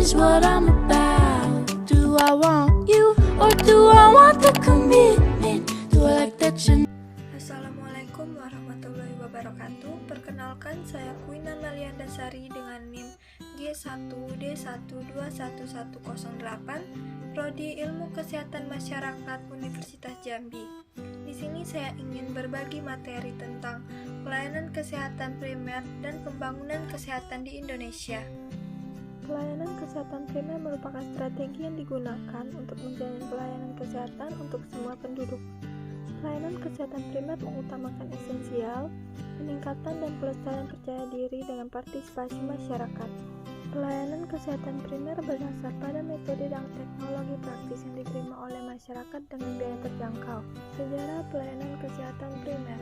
is what I'm about. Do I want you or do I want the commitment? Do I like that you? Assalamualaikum warahmatullahi wabarakatuh. Perkenalkan, saya Queen Amalia Dasari dengan NIM G1D1221108, Prodi Ilmu Kesehatan Masyarakat Universitas Jambi. Di sini saya ingin berbagi materi tentang pelayanan kesehatan primer dan pembangunan kesehatan di Indonesia. Pelayanan kesehatan primer merupakan strategi yang digunakan untuk menjalin pelayanan kesehatan untuk semua penduduk. Pelayanan kesehatan primer mengutamakan esensial, peningkatan dan pelestarian percaya diri dengan partisipasi masyarakat. Pelayanan kesehatan primer berdasar pada metode dan teknologi praktis yang diterima oleh masyarakat dengan biaya terjangkau. Sejarah pelayanan kesehatan primer.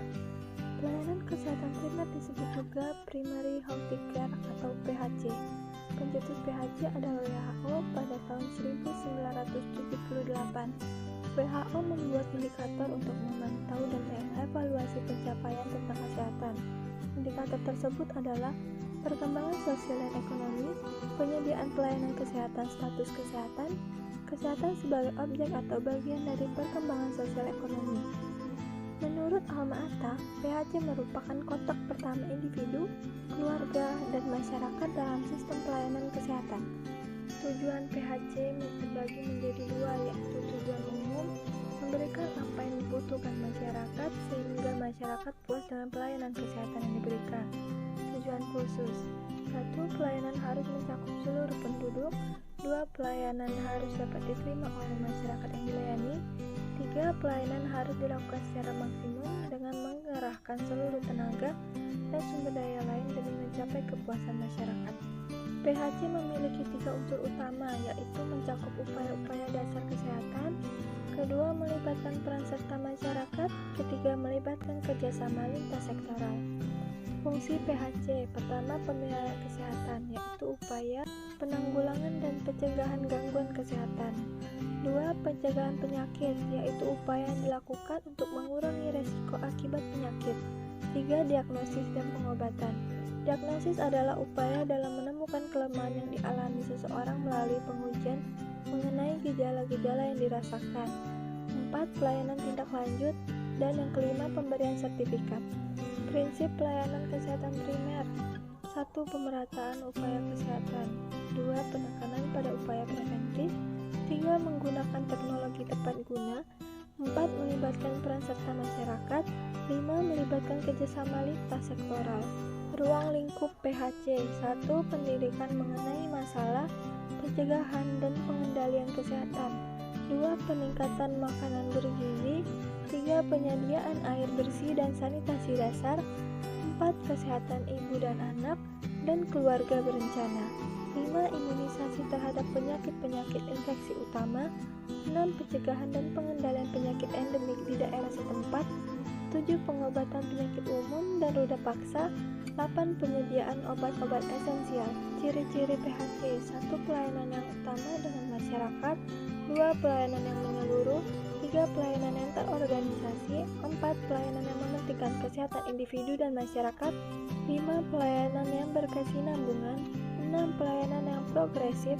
Pelayanan kesehatan primer disebut juga Primary Health Care atau PHC. Pencetus PHC adalah WHO pada tahun 1978. WHO membuat indikator untuk memantau dan mengevaluasi pencapaian tentang kesehatan. Indikator tersebut adalah perkembangan sosial dan ekonomi, penyediaan pelayanan kesehatan, status kesehatan, kesehatan sebagai objek atau bagian dari perkembangan sosial ekonomi. Menurut Alma-Ata, PHC merupakan kontak pertama individu, keluarga, dan masyarakat dalam sistem pelayanan kesehatan. Tujuan PHC terbagi menjadi dua, yaitu tujuan umum, memberikan apa yang dibutuhkan masyarakat sehingga masyarakat puas dengan pelayanan kesehatan yang diberikan. Tujuan khusus: 1. Pelayanan harus mencakup seluruh penduduk. 2. Pelayanan harus dapat diterima oleh masyarakat yang dilayani. 3. Pelayanan harus dilakukan secara maksimum dengan mengerahkan seluruh tenaga dan sumber daya lain demi mencapai kepuasan masyarakat. PHC memiliki 3 unsur utama, yaitu mencakup upaya-upaya dasar kesehatan, kedua melibatkan peran serta masyarakat, ketiga melibatkan kerjasama lintas sektoral. Fungsi PHC: pertama, pemeliharaan kesehatan, yaitu upaya penanggulangan dan pencegahan gangguan kesehatan. 2. Pencegahan penyakit, yaitu upaya yang dilakukan untuk mengurangi resiko akibat penyakit. 3. Diagnosis dan pengobatan. Diagnosis adalah upaya dalam menemukan kelemahan yang dialami seseorang melalui pengujian mengenai gejala-gejala yang dirasakan. 4. Pelayanan tindak lanjut. Dan yang kelima, pemberian sertifikat. Prinsip pelayanan kesehatan primer: 1. Pemerataan upaya kesehatan. 2. Penekanan pada upaya preventif. 3. Menggunakan teknologi tepat guna. 4. Melibatkan peran serta masyarakat. 5. Melibatkan kerjasama lintas sektoral. Ruang lingkup PHC: 1. Pendidikan mengenai masalah, pencegahan, dan pengendalian kesehatan. 2. Peningkatan makanan bergizi. 3. Penyediaan air bersih dan sanitasi dasar. 4. Kesehatan ibu dan anak dan keluarga berencana. 5. Imunisasi terhadap penyakit-penyakit infeksi utama. 6. Pencegahan dan pengendalian penyakit endemik di daerah setempat. 7. Pengobatan penyakit umum dan ruda paksa. 8. Penyediaan obat-obat esensial. Ciri-ciri PHC: 1. Pelayanan yang utama dengan masyarakat. 2. Pelayanan yang menyeluruh. 3. Pelayanan yang terorganisasi. 4. Pelayanan yang mementingkan kesehatan individu dan masyarakat. 5. Pelayanan yang berkesinambungan. 6. Pelayanan yang progresif.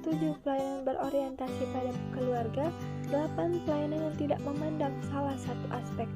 7. Pelayanan berorientasi pada keluarga. 8. Pelayanan yang tidak memandang salah satu aspek.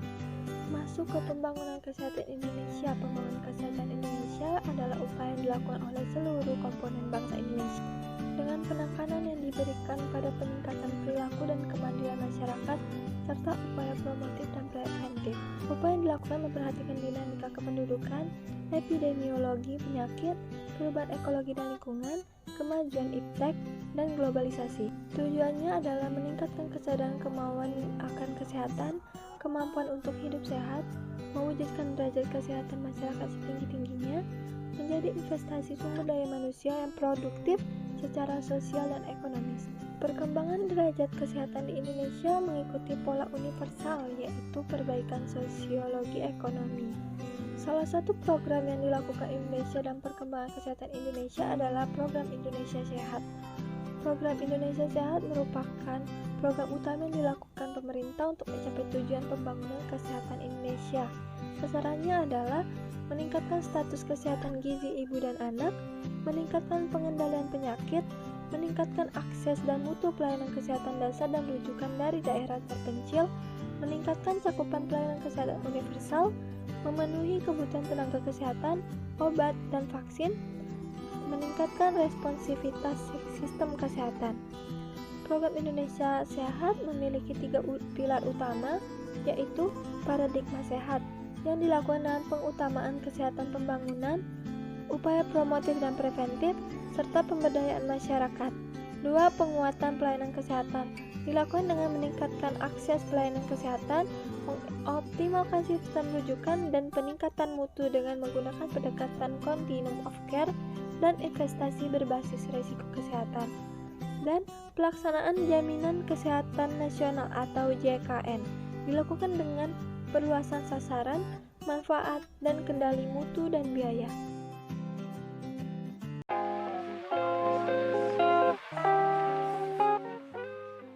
Masuk ke pembangunan kesehatan Indonesia. Pembangunan kesehatan Indonesia adalah upaya yang dilakukan oleh seluruh komponen bangsa Indonesia dengan penekanan yang diberikan pada peningkatan perilaku dan kemandirian masyarakat serta upaya promotif dan preventif. Upaya yang dilakukan memperhatikan dinamika kependudukan, epidemiologi penyakit, perubahan ekologi dan lingkungan, kemajuan iptek, dan globalisasi. Tujuannya adalah meningkatkan kesadaran kemauan akan kesehatan, kemampuan untuk hidup sehat, mewujudkan derajat kesehatan masyarakat setinggi-tingginya, menjadi investasi sumber daya manusia yang produktif secara sosial dan ekonomis. Perkembangan derajat kesehatan di Indonesia mengikuti pola universal, yaitu perbaikan sosiologi ekonomi. Salah satu program yang dilakukan Indonesia dalam perkembangan kesehatan Indonesia adalah program Indonesia Sehat. Program Indonesia Sehat merupakan program utama yang dilakukan pemerintah untuk mencapai tujuan pembangunan kesehatan Indonesia. Sasarannya adalah meningkatkan status kesehatan gizi ibu dan anak, meningkatkan pengendalian penyakit, meningkatkan akses dan mutu pelayanan kesehatan dasar dan rujukan dari daerah terpencil, meningkatkan cakupan pelayanan kesehatan universal, memenuhi kebutuhan tenaga kesehatan, obat, dan vaksin, meningkatkan responsivitas sistem kesehatan. Program Indonesia Sehat memiliki 3 pilar utama, yaitu paradigma sehat, yang dilakukan dengan pengutamaan kesehatan pembangunan, upaya promotif dan preventif, serta pemberdayaan masyarakat. 2. Penguatan pelayanan kesehatan, dilakukan dengan meningkatkan akses pelayanan kesehatan, mengoptimalkan sistem rujukan, dan peningkatan mutu dengan menggunakan pendekatan continuum of care dan investasi berbasis risiko kesehatan. Dan pelaksanaan Jaminan Kesehatan Nasional atau JKN dilakukan dengan perluasan sasaran, manfaat, dan kendali mutu dan biaya.